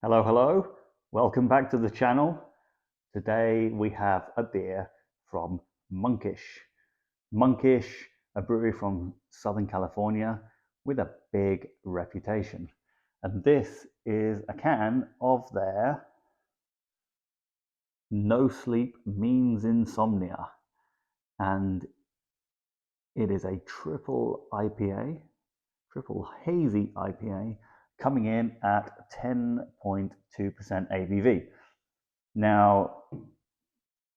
Hello, hello. Welcome back to the channel. Today we have a beer from Monkish. Monkish, a brewery from Southern California with a big reputation. And this is a can of their No Sleep Means Insomnia. And it is a triple IPA, triple hazy IPA, coming in at 10.2% ABV. Now,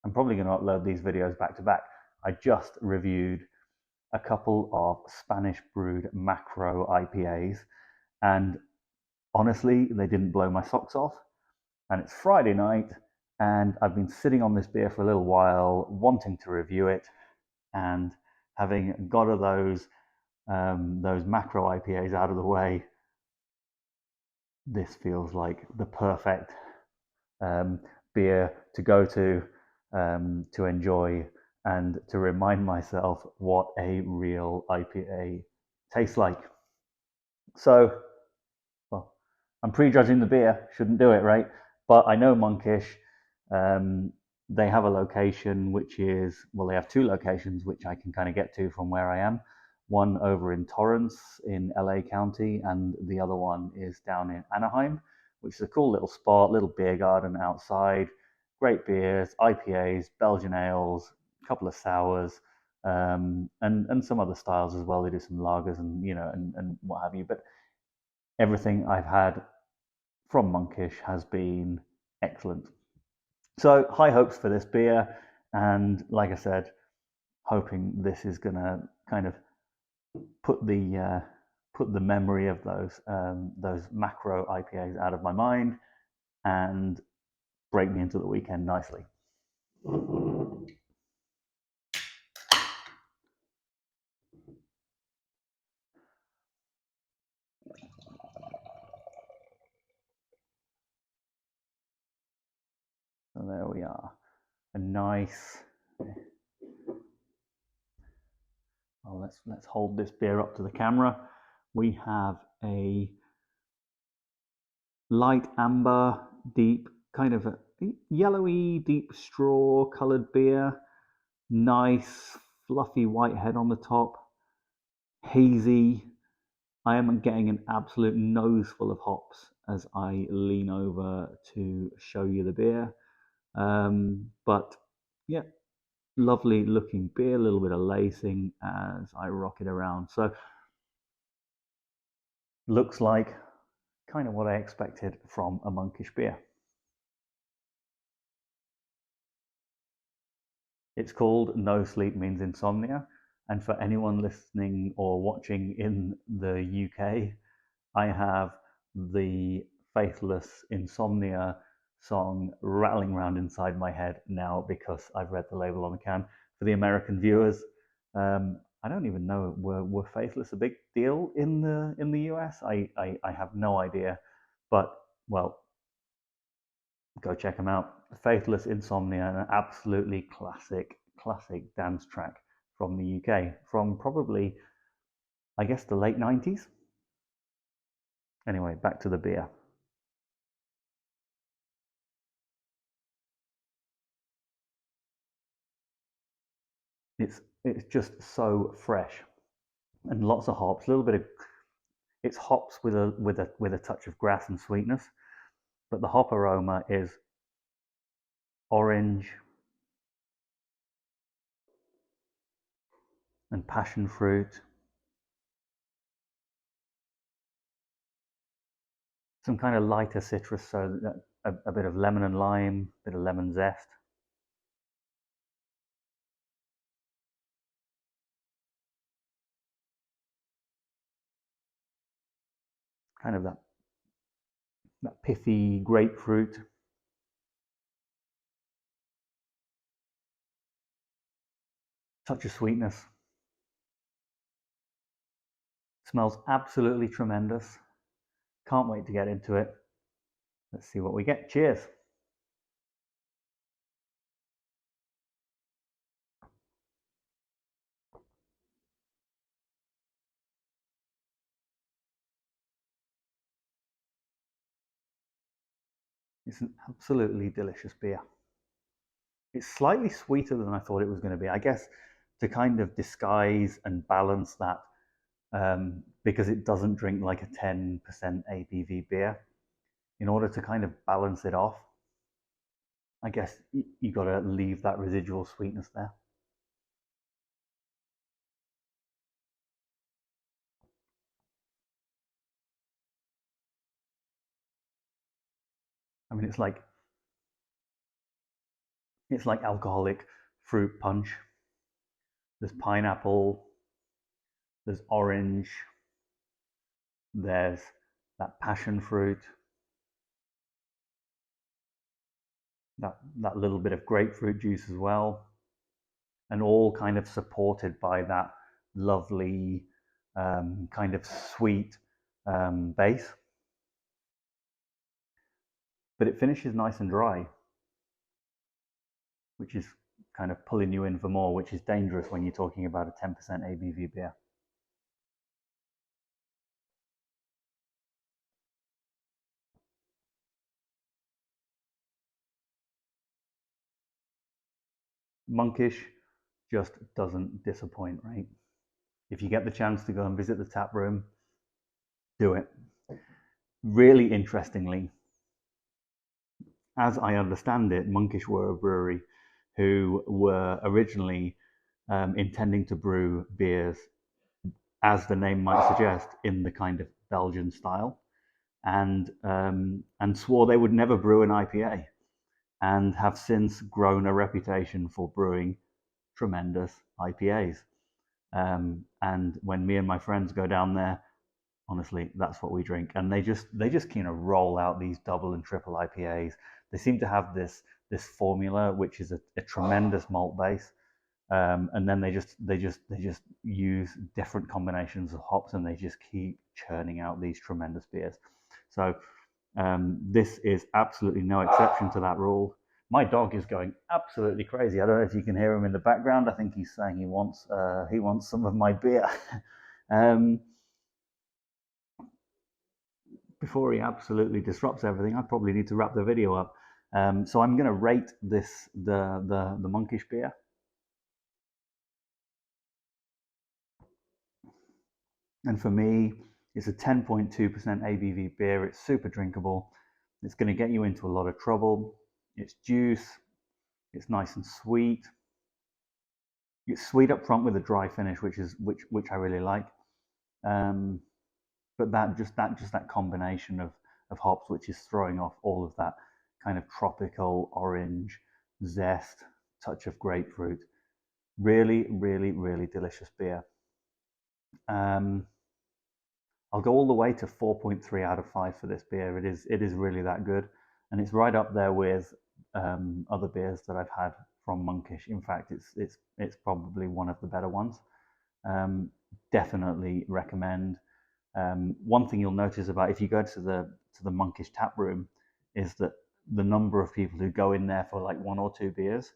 I'm probably going to upload these videos back to back. I just reviewed a couple of Spanish brewed macro IPAs, and honestly, they didn't blow my socks off. And it's Friday night, and I've been sitting on this beer for a little while, wanting to review it, and having got those macro IPAs out of the way, this feels like the perfect beer to go to enjoy and to remind myself what a real IPA tastes like. So, well, I'm prejudging the beer, shouldn't do it, right? But I know Monkish, they have a location which is, well, they have two locations which I can kind of get to from where I am. One over in Torrance in LA County, and the other one is down in Anaheim, which is a cool little spot, little beer garden outside. Great beers, IPAs, Belgian ales, a couple of sours, and some other styles as well. They do some lagers and and what have you. But everything I've had from Monkish has been excellent. So high hopes for this beer, and like I said, hoping this is going to kind of put the memory of those macro IPAs out of my mind and break me into the weekend nicely. So there we are, a nice. Well, let's hold this beer up to the camera. We have a light amber, deep, kind of a yellowy, deep straw colored beer. Nice, fluffy white head on the top. Hazy. I am getting an absolute nose full of hops as I lean over to show you the beer. But yeah, lovely looking beer, a little bit of lacing as I rock it around. So looks like kind of what I expected from a Monkish beer. It's called No Sleep Means Insomnia. And for anyone listening or watching in the UK, I have the Faithless Insomnia song rattling around inside my head now because I've read the label on the can. For the American viewers, I don't even know, were Faithless a big deal in the US? I have no idea, but well, go check them out. Faithless Insomnia, an absolutely classic dance track from the UK, from probably, I guess, the late 90s. Anyway, back to the beer. It's just so fresh and lots of hops. A little bit of it's hops with a touch of grass and sweetness, but the hop aroma is orange and passion fruit. Some kind of lighter citrus, so a bit of lemon and lime, a bit of lemon zest. Kind of that pithy grapefruit. Touch of sweetness. Smells absolutely tremendous. Can't wait to get into it. Let's see what we get. Cheers. It's an absolutely delicious beer. It's slightly sweeter than I thought it was going to be. I guess to kind of disguise and balance that, because it doesn't drink like a 10% ABV beer. In order to kind of balance it off, I guess you got to leave that residual sweetness there. I mean, it's like alcoholic fruit punch. There's pineapple, there's orange, there's that passion fruit, that little bit of grapefruit juice as well, and all kind of supported by that lovely kind of sweet base. But it finishes nice and dry, which is kind of pulling you in for more, which is dangerous when you're talking about a 10% ABV beer. Monkish just doesn't disappoint, right? If you get the chance to go and visit the tap room, do it. Really interestingly, as I understand it, Monkish were a brewery who were originally intending to brew beers, as the name might suggest, in the kind of Belgian style, and swore they would never brew an IPA, and have since grown a reputation for brewing tremendous IPAs. And when me and my friends go down there, honestly, that's what we drink. And they just kind of roll out these double and triple IPAs. They seem to have this formula, which is a tremendous malt base, and then they just use different combinations of hops, and they just keep churning out these tremendous beers. So this is absolutely no exception to that rule. My dog is going absolutely crazy. I don't know if you can hear him in the background. I think he's saying he wants some of my beer. um, Before he absolutely disrupts everything, I probably need to wrap the video up. So I'm going to rate the Monkish beer. And for me, it's a 10.2% ABV beer. It's super drinkable. It's going to get you into a lot of trouble. It's juice. It's nice and sweet. It's sweet up front with a dry finish, which I really like. Um, but that combination of hops, which is throwing off all of that kind of tropical orange zest, touch of grapefruit. Really, really, really delicious beer. Um, I'll go all the way to 4.3 out of 5 for this beer. It is really that good, and it's right up there with other beers that I've had from Monkish. In fact, it's probably one of the better ones. Um, Definitely recommend. One thing you'll notice about if you go to the Monkish tap room is that the number of people who go in there for like one or two beers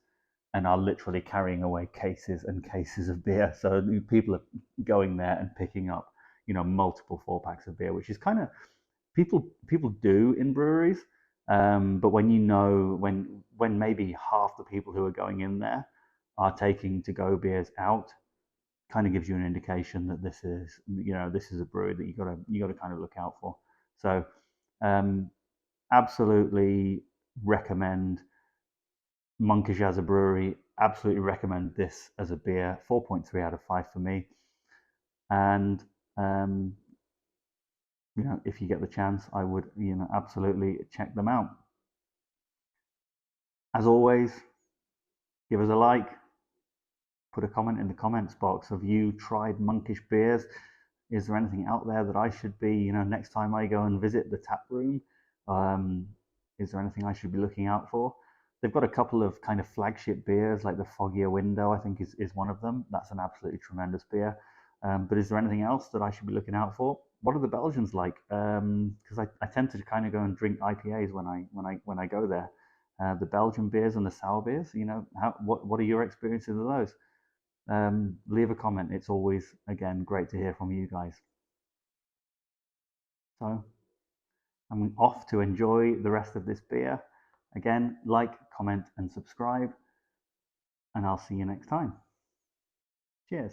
and are literally carrying away cases and cases of beer. So people are going there and picking up, multiple 4 packs of beer, which is kind of people do in breweries. But when when maybe half the people who are going in there are taking to go beers out, kind of gives you an indication that this is a brewery that you got to kind of look out for. So um, absolutely recommend Monkish as a brewery. Absolutely recommend this as a beer. 4.3 out of 5 for me. And um, if you get the chance, I would absolutely check them out. As always, give us a like, put a comment in the comments box. Have you tried Monkish beers? Is there anything out there that I should be, next time I go and visit the tap room? Um, is there anything I should be looking out for? They've got a couple of kind of flagship beers, like the Foggier Window, I think is one of them. That's an absolutely tremendous beer. But is there anything else that I should be looking out for? What are the Belgians like? Because I tend to kind of go and drink IPAs when I go there. The Belgian beers and the sour beers. What are your experiences of those? Leave a comment. It's always, again, great to hear from you guys. So I'm off to enjoy the rest of this beer. Again, like, comment, and subscribe, and I'll see you next time. Cheers.